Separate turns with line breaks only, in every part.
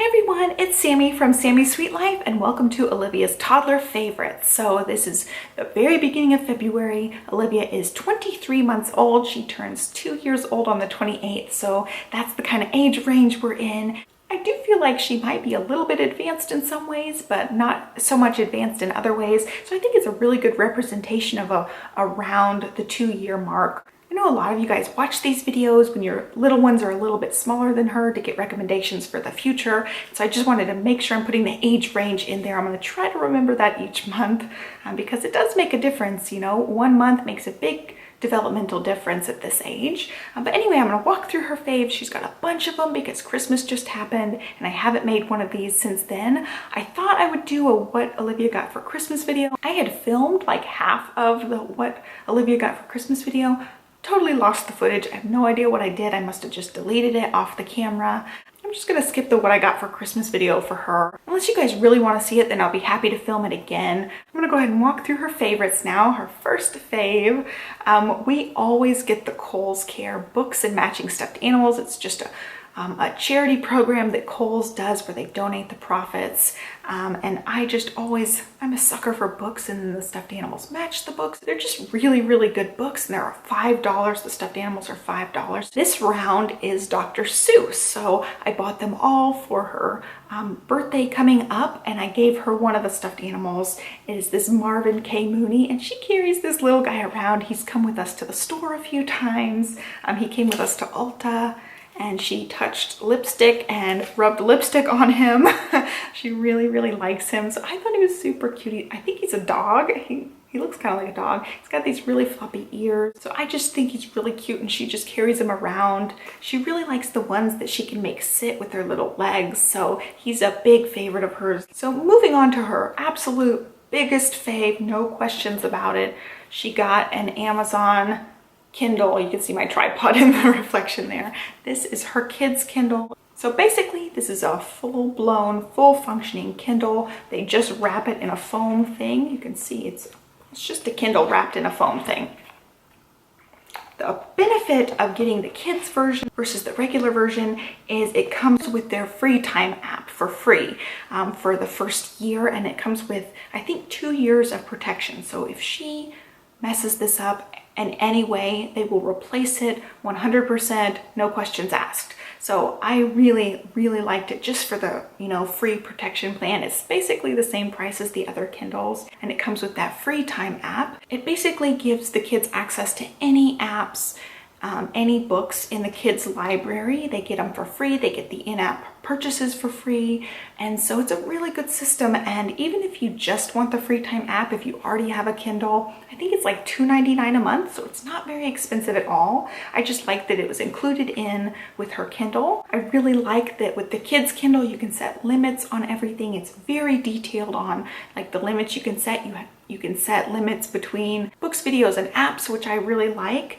Hey everyone, it's Sammy from Sammy's Sweet Life and welcome to Olivia's Toddler Favorites. So this is the very beginning of February. Olivia is 23 months old. She turns 2 years old on the 28th, so that's the kind of age range we're in. I do feel like she might be a little bit advanced in some ways, but not so much advanced in other ways. So I think it's a really good representation of around the 2-year mark. I know a lot of you guys watch these videos when your little ones are a little bit smaller than her to get recommendations for the future. So I just wanted to make sure I'm putting the age range in there. I'm going to try to remember that each month because it does make a difference. You know, 1 month makes a big developmental difference at this age. But anyway, I'm going to walk through her faves. She's got a bunch of them because Christmas just happened and I haven't made one of these since then. I thought I would do a what Olivia got for Christmas video. I had filmed like half of the what Olivia got for Christmas video. Totally lost the footage. I have no idea what I did. I must have just deleted it off the camera. I'm just gonna skip the what I got for Christmas video for her. Unless you guys really want to see it, then I'll be happy to film it again. I'm gonna go ahead and walk through her favorites now. Her first fave, we always get the Kohl's Care books and matching stuffed animals. It's just a charity program that Kohl's does where they donate the profits. And I'm a sucker for books, and the stuffed animals match the books. They're just really, really good books, and they're $5. The stuffed animals are $5. This round is Dr. Seuss, so I bought them all for her birthday coming up, and I gave her one of the stuffed animals. It is this Marvin K. Mooney, and she carries this little guy around. He's come with us to the store a few times. He came with us to Ulta. And she touched lipstick and rubbed lipstick on him. She really, really likes him. So I thought he was super cute. I think he's a dog. He looks kind of like a dog. He's got these really floppy ears. So I just think he's really cute, and she just carries him around. She really likes the ones that she can make sit with their little legs. So he's a big favorite of hers. So moving on to her absolute biggest fave, no questions about it. She got an Amazon Kindle. You can see my tripod in the reflection there. This is her kids' Kindle. So basically this is a full-blown, full-functioning Kindle. They just wrap it in a foam thing. You can see it's just a Kindle wrapped in a foam thing. The benefit of getting the kids version versus the regular version is it comes with their free time app for free for the first year, and it comes with, I think, 2 years of protection. So if she messes this up in any way, they will replace it 100%, no questions asked. So I really, really liked it just for the, free protection plan. It's basically the same price as the other Kindles, and it comes with that free time app. It basically gives the kids access to any apps, any books in the kids' library. They get them for free. They get the in-app purchases for free. And so it's a really good system. And even if you just want the free time app, if you already have a Kindle, I think it's like $2.99 a month. So it's not very expensive at all. I just like that it was included in with her Kindle. I really like that with the kids' Kindle, you can set limits on everything. It's very detailed on like the limits you can set. You can set limits between books, videos, and apps, which I really like.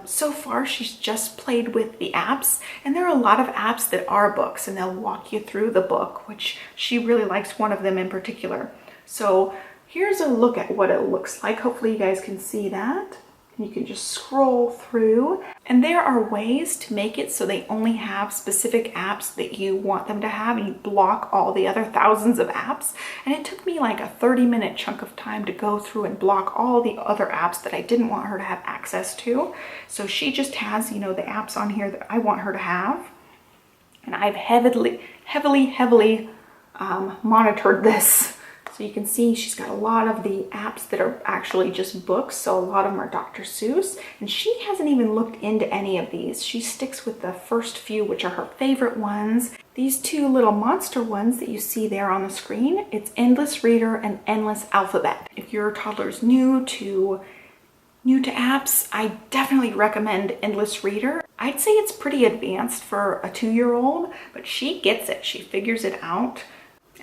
So far, she's just played with the apps, and there are a lot of apps that are books, and they'll walk you through the book, which she really likes one of them in particular. So here's a look at what it looks like. Hopefully you guys can see that. You can just scroll through, and there are ways to make it so they only have specific apps that you want them to have, and you block all the other thousands of apps. And it took me like a 30-minute chunk of time to go through and block all the other apps that I didn't want her to have access to. So she just has, the apps on here that I want her to have. And I've heavily monitored this. So you can see she's got a lot of the apps that are actually just books. So a lot of them are Dr. Seuss, and she hasn't even looked into any of these. She sticks with the first few, which are her favorite ones. These two little monster ones that you see there on the screen, it's Endless Reader and Endless Alphabet. If your toddler's new to apps, I definitely recommend Endless Reader. I'd say it's pretty advanced for a 2-year-old, but she gets it. She figures it out.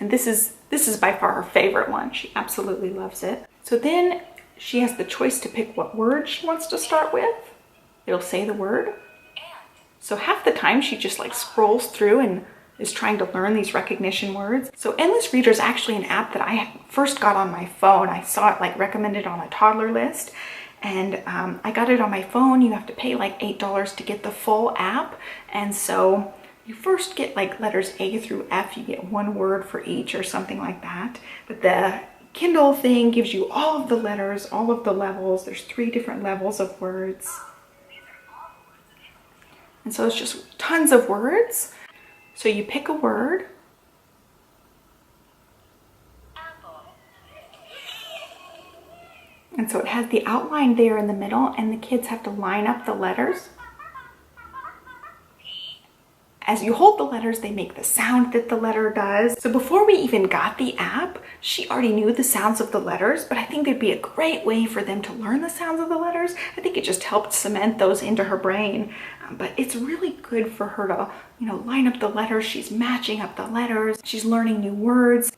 And this is by far her favorite one. She absolutely loves it. So then she has the choice to pick what word she wants to start with. It'll say the word. So half the time she just like scrolls through and is trying to learn these recognition words. So Endless Reader is actually an app that I first got on my phone. I saw it like recommended on a toddler list. And I got it on my phone. You have to pay like $8 to get the full app. And so You first get like letters A through F. You get one word for each or something like that. But the Kindle thing gives you all of the letters, all of the levels. There's 3 different levels of words. And so it's just tons of words. So you pick a word. And so it has the outline there in the middle, and the kids have to line up the letters. As you hold the letters, they make the sound that the letter does. So before we even got the app, she already knew the sounds of the letters, but I think it'd be a great way for them to learn the sounds of the letters. I think it just helped cement those into her brain. But it's really good for her to, line up the letters. She's matching up the letters. She's learning new words.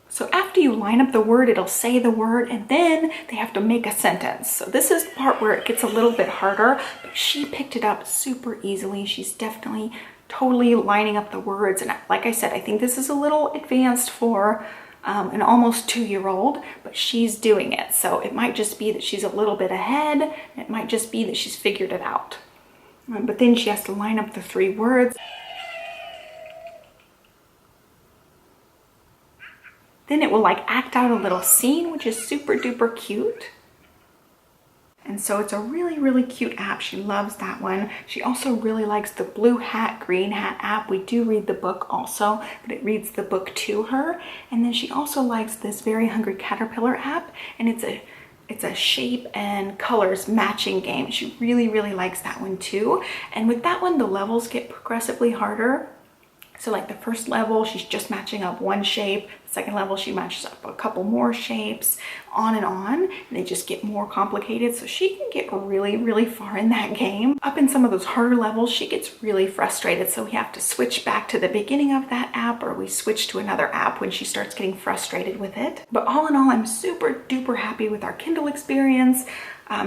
So after you line up the word, it'll say the word, and then they have to make a sentence. So this is the part where it gets a little bit harder, but she picked it up super easily. She's definitely totally lining up the words. And like I said, I think this is a little advanced for an almost 2-year-old, but she's doing it. So it might just be that she's a little bit ahead. It might just be that she's figured it out. But then she has to line up the 3 words. Then it will like act out a little scene, which is super duper cute. And so it's a really, really cute app. She loves that one. She also really likes the Blue Hat, Green Hat app. We do read the book also, but it reads the book to her. And then she also likes this Very Hungry Caterpillar app, and it's a shape and colors matching game. She really, really likes that one too. And with that one, the levels get progressively harder. So like the first level, she's just matching up one shape. The second level, she matches up a couple more shapes, on and on. And they just get more complicated. So she can get really, really far in that game. Up in some of those harder levels, she gets really frustrated. So we have to switch back to the beginning of that app, or we switch to another app when she starts getting frustrated with it. But all in all, I'm super duper happy with our Kindle experience.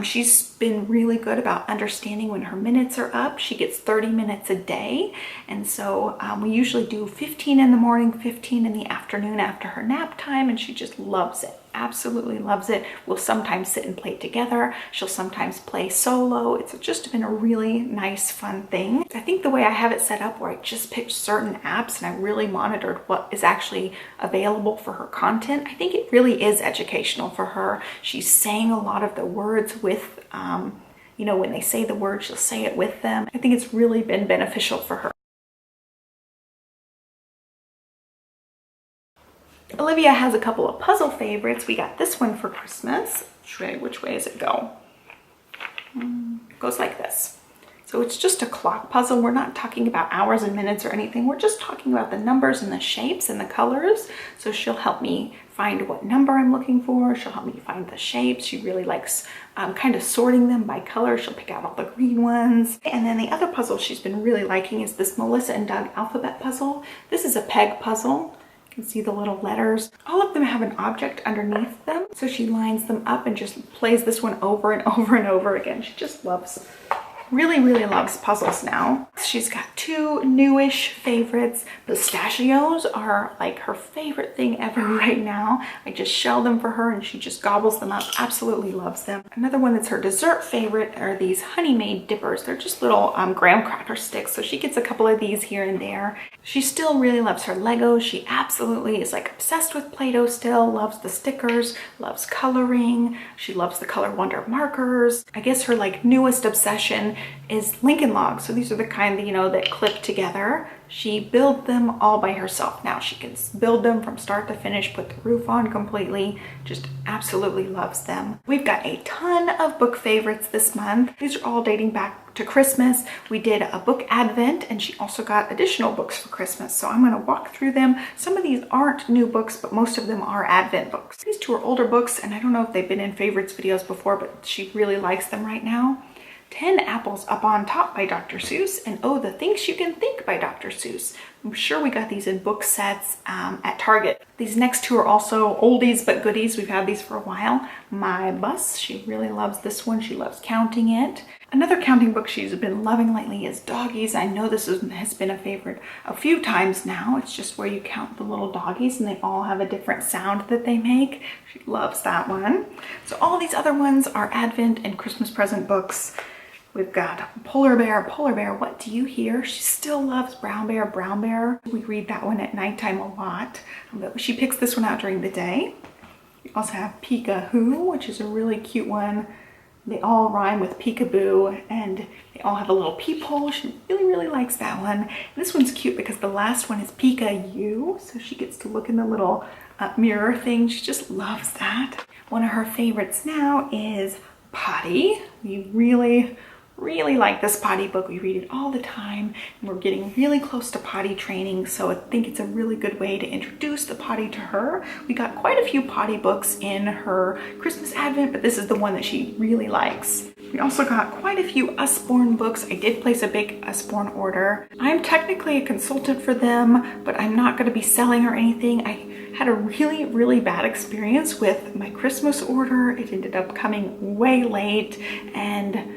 She's been really good about understanding when her minutes are up. She gets 30 minutes a day. And so we usually do 15 in the morning, 15 in the afternoon after her nap time. And she just loves it. Absolutely loves it. We'll sometimes sit and play together. She'll sometimes play solo. It's just been a really nice, fun thing. I think the way I have it set up, where I just picked certain apps and I really monitored what is actually available for her content, I think it really is educational for her. She's saying a lot of the words with, when they say the word, she'll say it with them. I think it's really been beneficial for her. Olivia has a couple of puzzle favorites. We got this one for Christmas. Which way does it go? It goes like this. So it's just a clock puzzle. We're not talking about hours and minutes or anything. We're just talking about the numbers and the shapes and the colors. So she'll help me find what number I'm looking for. She'll help me find the shapes. She really likes kind of sorting them by color. She'll pick out all the green ones. And then the other puzzle she's been really liking is this Melissa and Doug alphabet puzzle. This is a peg puzzle. You can see the little letters. All of them have an object underneath them. So she lines them up and just plays this one over and over and over again. She just really, really loves puzzles now. She's got 2 newish favorites. Pistachios are like her favorite thing ever right now. I just shell them for her and she just gobbles them up. Absolutely loves them. Another one that's her dessert favorite are these Honey Made dippers. They're just little graham cracker sticks. So she gets a couple of these here and there. She still really loves her Legos. She absolutely is like obsessed with Play-Doh still, loves the stickers, loves coloring. She loves the Color Wonder markers. I guess her like newest obsession is Lincoln Logs. So these are the kind that, that clip together. She builds them all by herself now. She can build them from start to finish, put the roof on completely, just absolutely loves them. We've got a ton of book favorites this month. These are all dating back to Christmas. We did a book advent and she also got additional books for Christmas. So I'm gonna walk through them. Some of these aren't new books, but most of them are advent books. These 2 are older books and I don't know if they've been in favorites videos before, but she really likes them right now. 10 Apples Up on Top by Dr. Seuss, and Oh, the Things You Can Think by Dr. Seuss. I'm sure we got these in book sets at Target. These next 2 are also oldies but goodies. We've had these for a while. My Bus, she really loves this one. She loves counting it. Another counting book she's been loving lately is Doggies. I know this has been a favorite a few times now. It's just where you count the little doggies and they all have a different sound that they make. She loves that one. So all these other ones are Advent and Christmas present books. We've got Polar Bear, Polar Bear, what do you hear? She still loves Brown Bear, Brown Bear. We read that one at nighttime a lot, but she picks this one out during the day. We also have Peek-a-Who, which is a really cute one. They all rhyme with peekaboo, and they all have a little peephole. She really likes that one. And this one's cute because the last one is Peek-a-You, so she gets to look in the little mirror thing. She just loves that. One of her favorites now is Potty. We really like this potty book. We read it all the time, and we're getting really close to potty training, so I think it's a really good way to introduce the potty to her. We got quite a few potty books in her Christmas Advent, but this is the one that she really likes. We also got quite a few Usborne books. I did place a big Usborne order. I'm technically a consultant for them, but I'm not going to be selling or anything. I had a really bad experience with my Christmas order. It ended up coming way late, and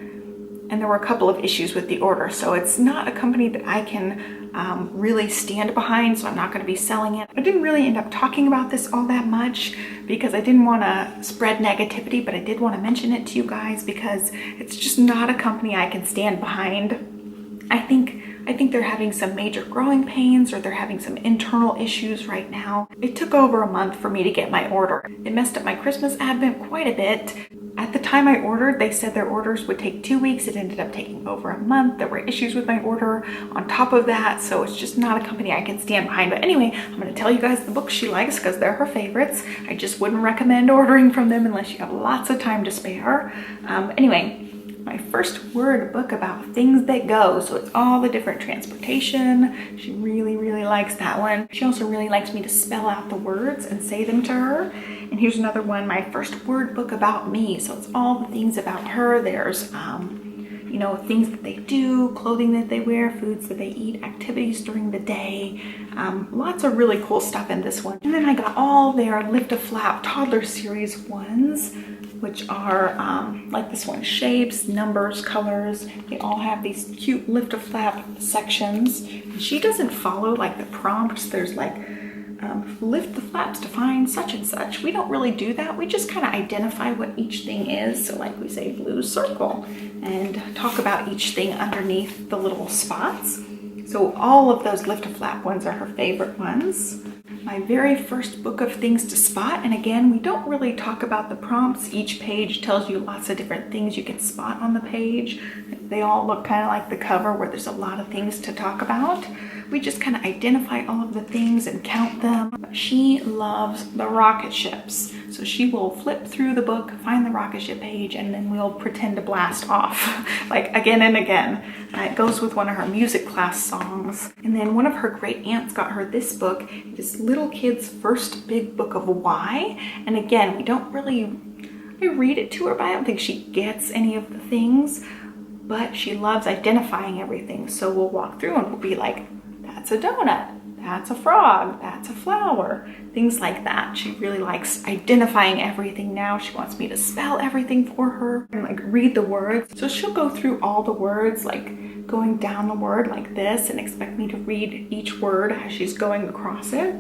there were a couple of issues with the order. So it's not a company that I can really stand behind, so I'm not going to be selling it. I didn't really end up talking about this all that much because I didn't want to spread negativity, but I did want to mention it to you guys because it's just not a company I can stand behind. I think they're having some major growing pains, or they're having some internal issues right now. It took over a month for me to get my order. It messed up my Christmas Advent quite a bit. At the time I ordered, they said their orders would take 2 weeks. It ended up taking over a month. There were issues with my order on top of that, so it's just not a company I can stand behind. But anyway, I'm going to tell you guys the books she likes because they're her favorites. I just wouldn't recommend ordering from them unless you have lots of time to spare. Anyway, my first word book about things that go. So it's all the different transportation. She really likes that one. She also really likes me to spell out the words and say them to her. And here's another one, my first word book about me. So it's all the things about her. There's, you know, things that they do, clothing that they wear, foods that they eat, activities during the day. Lots of really cool stuff in this one. And then I got all their Lift a Flap Toddler series ones, which are like this one, shapes, numbers, colors. They all have these cute lift a flap sections. And she doesn't follow like the prompts. There's like lift the flaps to find such and such. We don't really do that. We just kind of identify what each thing is. So like we say blue circle and talk about each thing underneath the little spots. So all of those lift a flap ones are her favorite ones. My very first book of things to spot, and again, we don't really talk about the prompts. Each page tells you lots of different things you can spot on the page. They all look kind of like the cover where there's a lot of things to talk about. We just kind of identify all of the things and count them. She loves the rocket ships. So she will flip through the book, find the rocket ship page, and then we'll pretend to blast off like again and again. It goes with one of her music class songs. And then one of her great aunts got her this book. It is Little Kid's First Big Book of Why. And again, we don't really, I read it to her, but I don't think she gets any of the things, but she loves identifying everything. So we'll walk through and we'll be like, that's a donut, that's a frog, that's a flower, things like that. She really likes identifying everything now. She wants me to spell everything for her and like read the words. So she'll go through all the words, like going down the word like this, and expect me to read each word as she's going across it.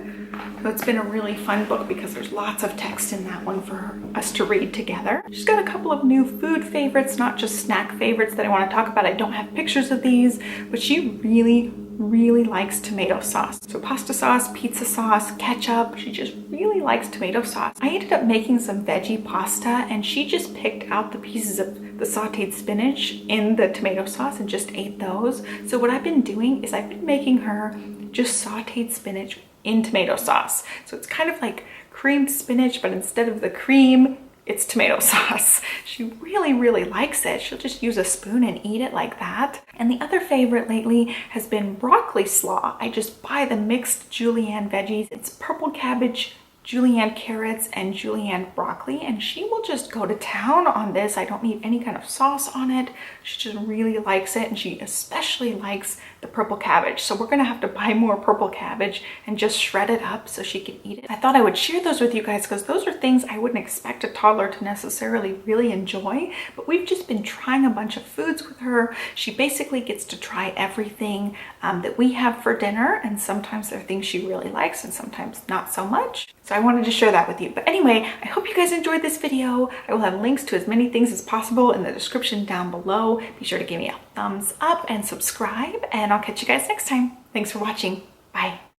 So it's been a really fun book because there's lots of text in that one for us to read together. She's got a couple of new food favorites, not just snack favorites that I want to talk about. I don't have pictures of these, but she really likes tomato sauce. So pasta sauce, pizza sauce, ketchup. She just really likes tomato sauce. I ended up making some veggie pasta, and she just picked out the pieces of the sauteed spinach in the tomato sauce and just ate those. So what I've been doing is I've been making her just sauteed spinach in tomato sauce. So it's kind of like creamed spinach, but instead of the cream, it's tomato sauce. She really likes it. She'll just use a spoon and eat it like that. And the other favorite lately has been broccoli slaw. I just buy the mixed julienne veggies. It's purple cabbage, julienne carrots, and julienne broccoli, and she will just go to town on this. I don't need any kind of sauce on it. She just really likes it, and she especially likes the purple cabbage. So we're gonna have to buy more purple cabbage and just shred it up so she can eat it. I thought I would share those with you guys because those are things I wouldn't expect a toddler to necessarily really enjoy, but we've just been trying a bunch of foods with her. She basically gets to try everything that we have for dinner, and sometimes there are things she really likes and sometimes not so much. So I wanted to share that with you. But anyway, I hope you guys enjoyed this video. I will have links to as many things as possible in the description down below. Be sure to give me a thumbs up and subscribe, and I'll catch you guys next time. Thanks for watching. Bye.